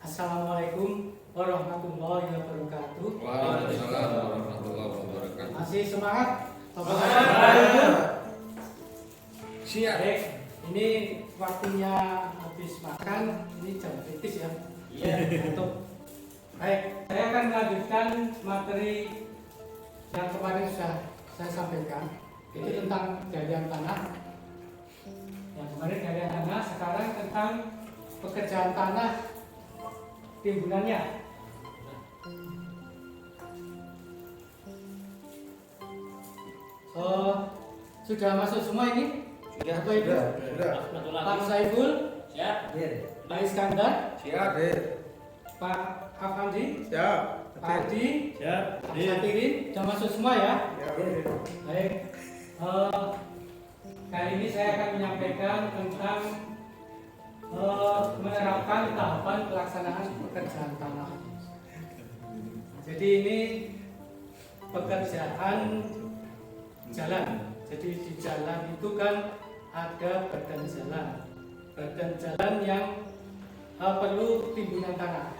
Assalamualaikum warahmatullahi wabarakatuh. Waalaikumsalam warahmatullahi wabarakatuh. Masih semangat? Siap. Baik, ini waktunya habis makan, ini jam kritis ya. Iya. Untuk baik, saya akan melanjutkan materi yang kemarin sudah saya sampaikan. Itu tentang galian tanah. Yang kemarin galian tanah, sekarang tentang pekerjaan tanah timbunannya. Sudah masuk semua ini? Ya, Bapak Ibu? sudah. Pak Saiful? Siap. Pak Iskandar? Siap. Pak Afandi? Siap. Pak Adi? Siap. Pak Satirin? Sudah masuk semua ya? Baik. Kali ini saya akan menyampaikan tentang menerapkan tahapan pelaksanaan pekerjaan tanah. Jadi ini pekerjaan jalan. Jadi di jalan itu kan ada badan jalan. Badan jalan yang perlu timbunan tanah.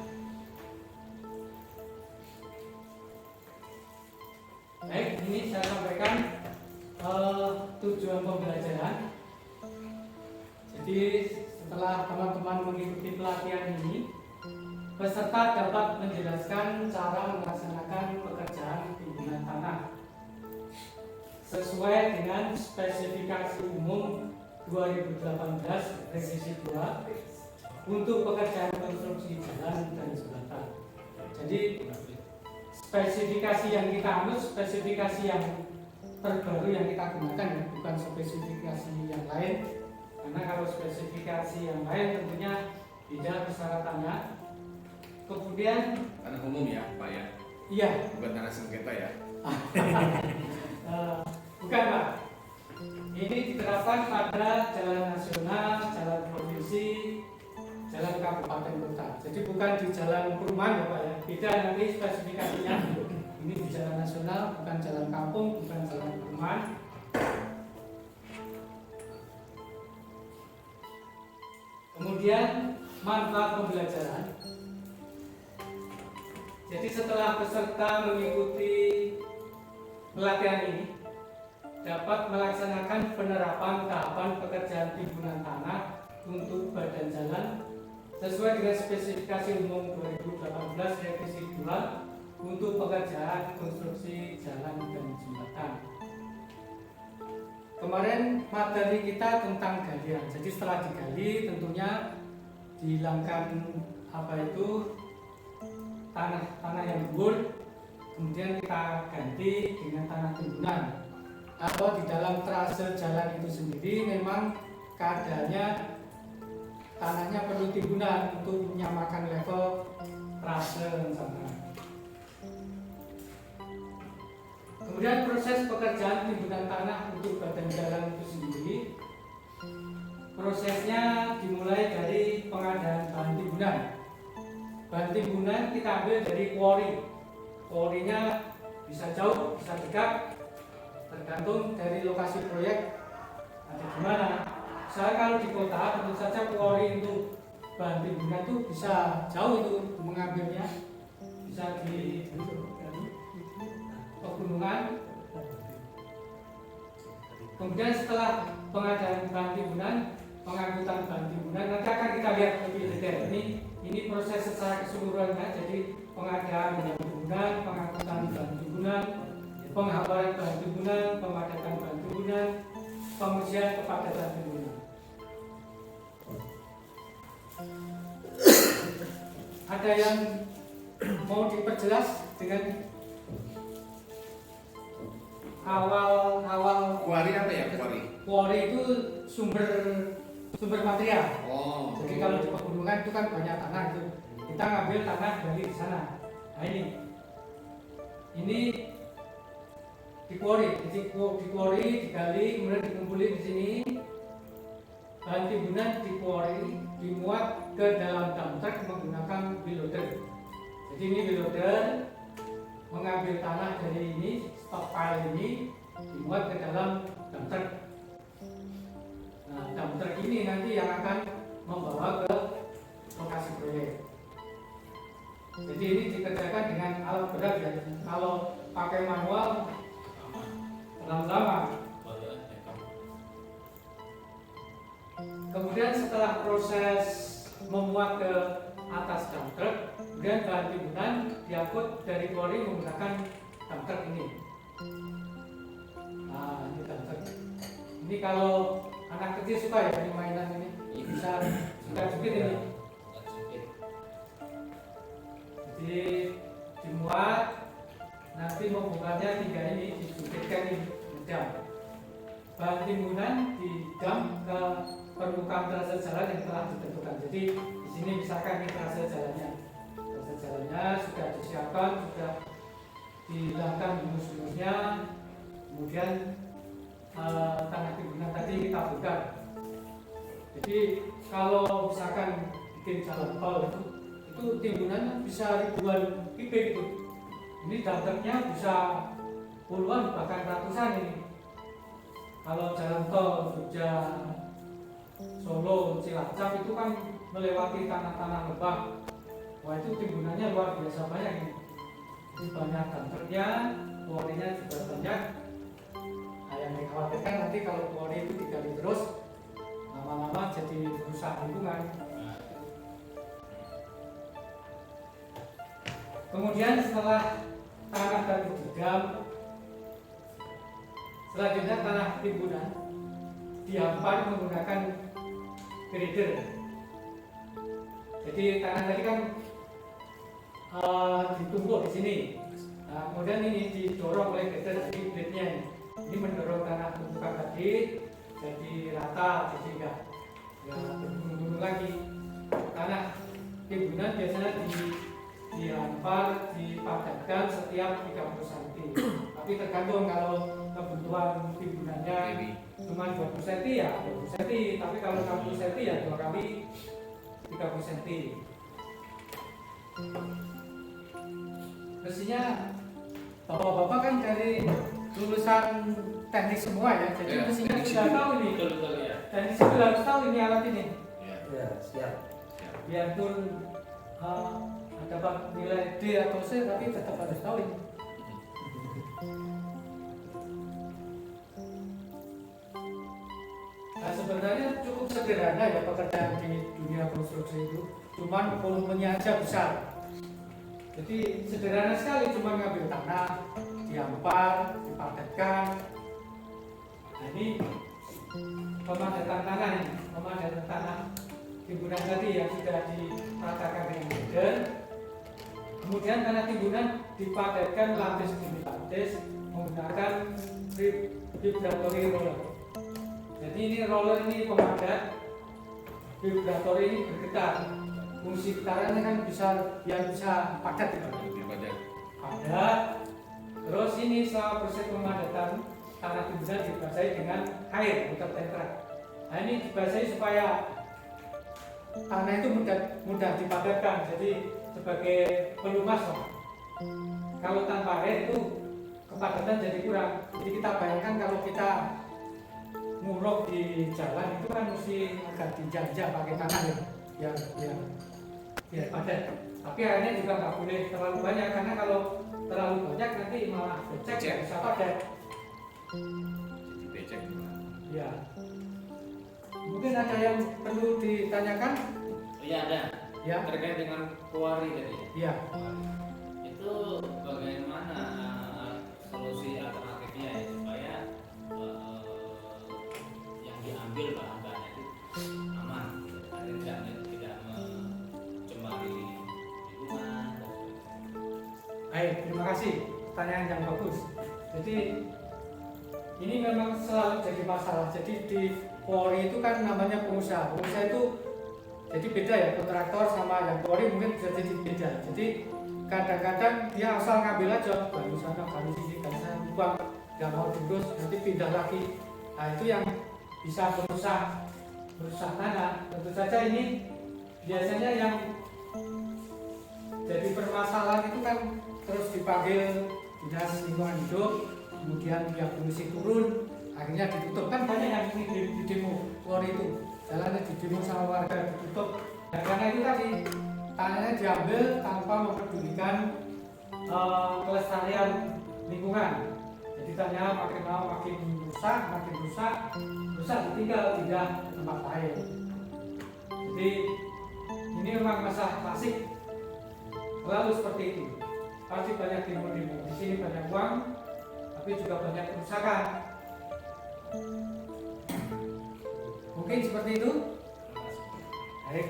Baik, ini saya sampaikan tujuan pembelajaran. Jadi setelah teman-teman mengikuti pelatihan ini, peserta dapat menjelaskan cara melaksanakan pekerjaan timbunan tanah sesuai dengan spesifikasi umum 2018 revisi 2 untuk pekerjaan konstruksi jalan dan jembatan. Jadi spesifikasi yang kita anut, spesifikasi yang terbaru yang kita gunakan, bukan spesifikasi yang lain. Karena kalau spesifikasi yang lain tentunya beda persyaratannya. Kemudian Tanah umum ya, Pak ya. iya, Bukan tanah sengketa ya. bukan Pak. Ini diterapkan pada jalan nasional, jalan provinsi, jalan kabupaten kota. Jadi bukan di jalan perumahan ya Pak ya. Beda nanti spesifikasinya. Ini di jalan nasional, bukan jalan kampung, bukan jalan perumahan. Kemudian manfaat pembelajaran. Jadi setelah peserta mengikuti pelatihan ini dapat melaksanakan penerapan tahapan pekerjaan timbunan tanah untuk badan jalan sesuai dengan spesifikasi umum 2018 revisi 2 untuk pekerjaan konstruksi jalan dan jembatan. Kemarin materi kita tentang galian. Jadi setelah digali tentunya dihilangkan tanah yang gembur, kemudian kita ganti dengan tanah timbunan. Atau di dalam trase jalan itu sendiri memang keadaannya tanahnya perlu timbunan untuk menyamakan level trase misalnya. Kemudian proses pekerjaan timbunan tanah untuk badan jalan itu sendiri, prosesnya dimulai dari pengadaan bahan timbunan. Bahan timbunan kita ambil dari quarry. Quarry-nya bisa jauh, bisa dekat, tergantung dari lokasi proyek ada di mana. Saya kalau di kota tentu saja quarry untuk bahan timbunan itu bisa jauh itu mengambilnya, bisa di pegunungan. Kemudian setelah pengadaan bahan timbunan, pengangkutan bahan timbunan, nanti akan kita lihat lebih detail. Ini proses secara keseluruhannya. Jadi pengadaan bahan timbunan, pengangkutan bahan timbunan, penghambaran bahan timbunan, pemadatan bahan timbunan, pengujian kepadatan timbunan. Ada yang mau diperjelas dengan awal Kuari apa ya, kuari? quarry itu sumber material. Oh. Jadi kalau di pegunungan itu kan banyak tanah itu, kita ngambil tanah dari di sana. Nah ini di quarry, jadi di quarry digali, kemudian dikumpulin di sini. Bahan timbunan di quarry dimuat ke dalam dump truck menggunakan wheel loader. Jadi ini wheel loader mengambil tanah dari ini, stockpile ini dimuat ke dalam dump truck. Nah, dump truck ini nanti yang akan membawa ke lokasi proyek. Jadi ini dikerjakan dengan alat berat ya. Kalau pakai manual terlalu lama. Kemudian setelah proses memuat ke atas dump truck, kemudian bahan timbunan diangkut dari quarry menggunakan dump truck ini. Nah, ini dump truck. Ini kalau anak kecil suka ya ini mainan ini, bisa jepit ini. Jadi dimuat, nanti membukanya tinggal ini dijepitkan ini, jam. Bahan timbunan didam ke permukaan trase jalan yang telah ditentukan. Jadi di sini misalkan ini trase jalannya sudah disiapkan, sudah dihilangkan humus-humusnya, kemudian tanah timbunan tadi kita buka. Jadi kalau misalkan bikin jalan tol itu timbunannya bisa ribuan kubik itu. Ini dampaknya bisa puluhan bahkan ratusan ini. Kalau jalan tol Jogja Solo Cilacap itu kan melewati tanah-tanah lembah. Wah itu timbunannya luar biasa banyak ini. Jadi banyak dampaknya, kualinya juga banyak. Nah, yang dikhawatirkan nanti kalau kuali itu digali terus lama-lama jadi merusak lingkungan. Kemudian setelah tanah tadi didam, selanjutnya tanah timbunan dihampar menggunakan grader. Jadi tanah tadi kan ditumpuk di sini. Nah, kemudian ini didorong oleh grader, jadi blade-nya ini mendorong tanah tumpukan tadi jadi rata, jadi enggak bergunung-gunung lagi. Tanah timbunan biasanya dihampar, dipadatkan setiap 30 cm. Tapi tergantung kalau kebutuhan timbunannya cuma 20 cm ya 20 cm, tapi kalau 60 cm ya 2 kali 30 cm. Mestinya bapak-bapak kan dari lulusan teknik semua ya, jadi ya, mestinya sudah tahu ini. Ya. Teknik sipil harus tahu ini alat ini. Ya, siap. Biarpun dapat nilai D atau C, tapi tetap harus tahu ini. Nah, sebenarnya cukup sederhana ya pekerjaan di dunia konstruksi itu, cuman volumenya aja besar. Jadi sederhana sekali, cuma ngambil tanah, dihampar, dipadatkan. Nah, ini pemadatan tanah ini, pemadatan tanah timbunan tadi yang sudah diratakan dengan modern. Kemudian tanah timbunan dipadatkan lapis demi lapis menggunakan vibratory roller. Jadi ini roller ini pemadat, vibratory ini bergetar. Fungsi getarannya kan bisa padat gitu. Padat. Terus ini selama proses pemadatan tanah timbunan dibasahi dengan air water tentra. Nah ini dibasahi supaya tanah itu mudah dipadatkan, jadi sebagai pelumas. Kalau tanpa air itu kepadatan jadi kurang. Jadi kita bayangkan kalau kita nguruk di jalan itu kan mesti agak dijajah pakai tanah ya, biar padat. Tapi airnya juga nggak boleh terlalu banyak, karena kalau terlalu banyak nanti malah becek, nggak bisa padat. Jadi becek. Ya. Mungkin ada yang perlu ditanyakan? Iya ada. Ya. Terkait dengan kuari tadi. Iya. Itu bagaimana solusi alternatifnya ya supaya yang diambil bahan-bahan itu aman, tidak mencemari lingkungan. Baik, terima kasih. Pertanyaan yang bagus. Jadi ini memang selalu jadi masalah. Jadi di Polri itu kan namanya pengusaha. Pengusaha itu jadi beda ya, kontraktor sama yang Polri mungkin bisa jadi beda. Jadi kadang-kadang dia asal ngambil aja, baru sana, baru sini, baru sana, buang, nggak mau diurus, nanti pindah lagi. Nah itu yang bisa merusak tanah. Tentu saja ini biasanya yang jadi permasalahan itu kan terus dipanggil dinas lingkungan hidup, kemudian pihak polisi turun, akhirnya ditutup. Kan banyak yang ini di demo Polri itu, jalannya di demo sama warga ditutup. Dan karena itu tadi tanahnya diambil tanpa mempedulikan kelestarian lingkungan. Jadi tanahnya makin lama makin rusak ditinggal pindah tempat lain. Jadi ini memang masalah klasik selalu seperti itu. Pasti banyak demo-demo. Di sini banyak uang, tapi juga banyak kerusakan. Mungkin seperti itu. Baik.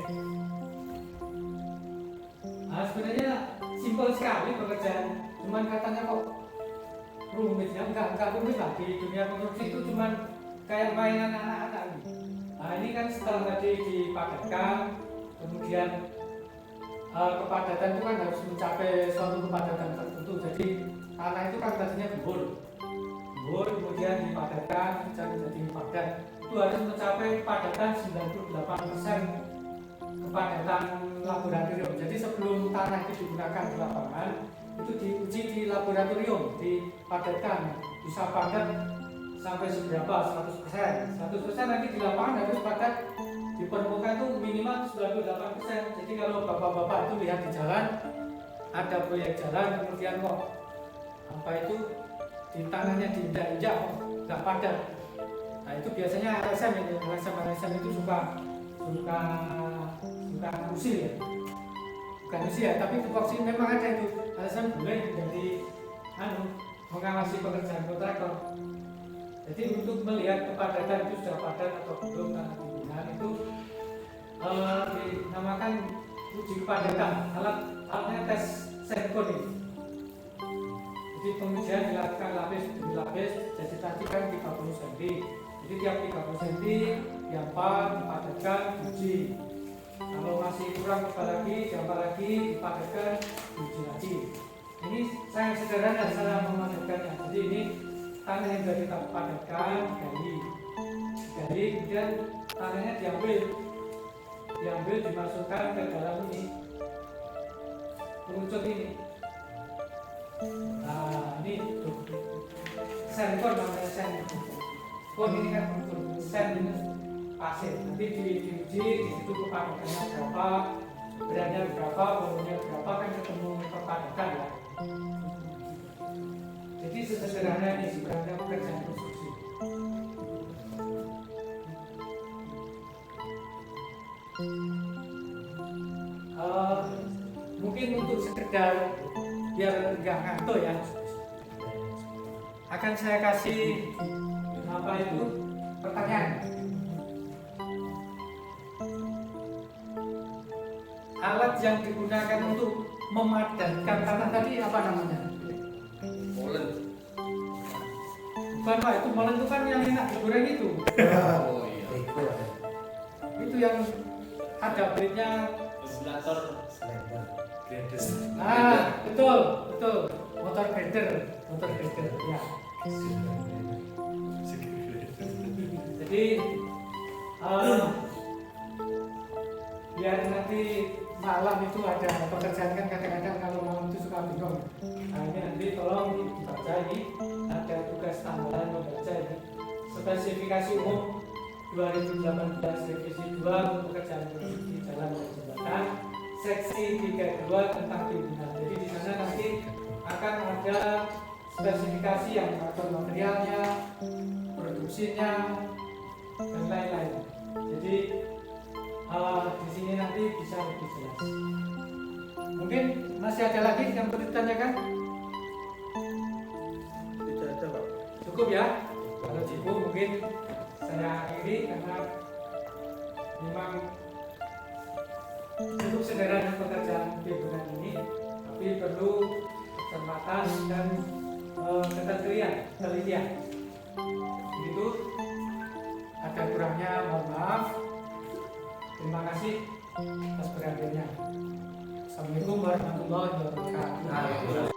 Nah, sebenarnya simpel sekali pekerjaan. Cuman katanya kok rumitnya enggak rumit lah. Di dunia konstruksi itu cuman kayak mainan anak-anak. Nah, ini kan setelah tadi dipadatkan, kemudian kepadatan itu kan harus mencapai suatu kepadatan tertentu. Jadi tanah itu kan tadinya gembur, kemudian dipadatkan jadi padat. Itu harus mencapai kepadatan 98% kepadatan laboratorium. Jadi sebelum tanah itu digunakan di lapangan, itu diuji di laboratorium, dipadatkan, bisa padat sampai seberapa, 100%. 100% nanti di lapangan harus padat. Di permukaan itu minimal 98%. Jadi kalau bapak-bapak itu lihat di jalan, ada proyek jalan, kemudian kok apa itu di tanahnya diinjak-injak nggak padat. Nah itu biasanya LSM itu suka usil ya, bukan usil ya, tapi tupoksi memang ada itu. LSM boleh menjadi mengawasi pekerjaan kontraktor. Jadi untuk melihat kepadatan itu sudah padat atau belum tanah digunakan itu dinamakan uji kepadatan. Alatnya tes Senkoning. Jadi pengujian dilakukan lapis demi lapis. Jadi tadi kan 30 cm. Jadi tiap 30 cm dipadatkan, diuji. Kalau masih kurang diampar lagi, dipadatkan, diuji lagi. Ini sangat sederhana cara memadatkannya. Jadi ini tanah yang sudah kita padatkan, digali, kemudian tanahnya diambil, dimasukkan ke dalam ini, pengucut ini. Nah ini senkon namanya senkon ini kan sen ini pasir. Nanti diuji di situ kepadatannya berapa, beratnya berapa, volumenya berapa, kan ketemu kepadatan ya. Jadi sesederhana ini sebenarnya pekerjaan konstruksi. Mungkin untuk sekedar biar nggak ngantuk ya, akan saya kasih apa itu pertanyaan. Alat yang digunakan untuk memadatkan tanah tadi apa namanya? Molen. Bukan Pak, itu molen itu kan yang enak digoreng itu. Oh iya. Itu yang ada blade-nya. Ventilator. Ah, betul. Motor grader ya. Jadi biar nanti malam itu ada pekerjaan kan kadang-kadang kalau malam itu suka bingung. Nah ini nanti tolong dibaca ini, ada tugas tambahan membaca ini. Spesifikasi umum 2018 revisi 2 untuk pekerjaan konstruksi jalan dan jembatan, seksi 32 tentang timbunan. Jadi di sana nanti akan ada spesifikasi yang mengatur materialnya, produksinya, dan lain-lain. Jadi di sini nanti bisa lebih jelas. Mungkin masih ada lagi yang perlu ditanyakan? Tidak ada Pak. Cukup ya? Kalau cukup mungkin saya akhiri karena memang cukup sederhana pekerjaan timbunan ini, tapi perlu kecermatan dan ketelitian. Begitu. Ada kurangnya mohon maaf. Terima kasih atas perhatiannya. Assalamualaikum warahmatullahi wabarakatuh.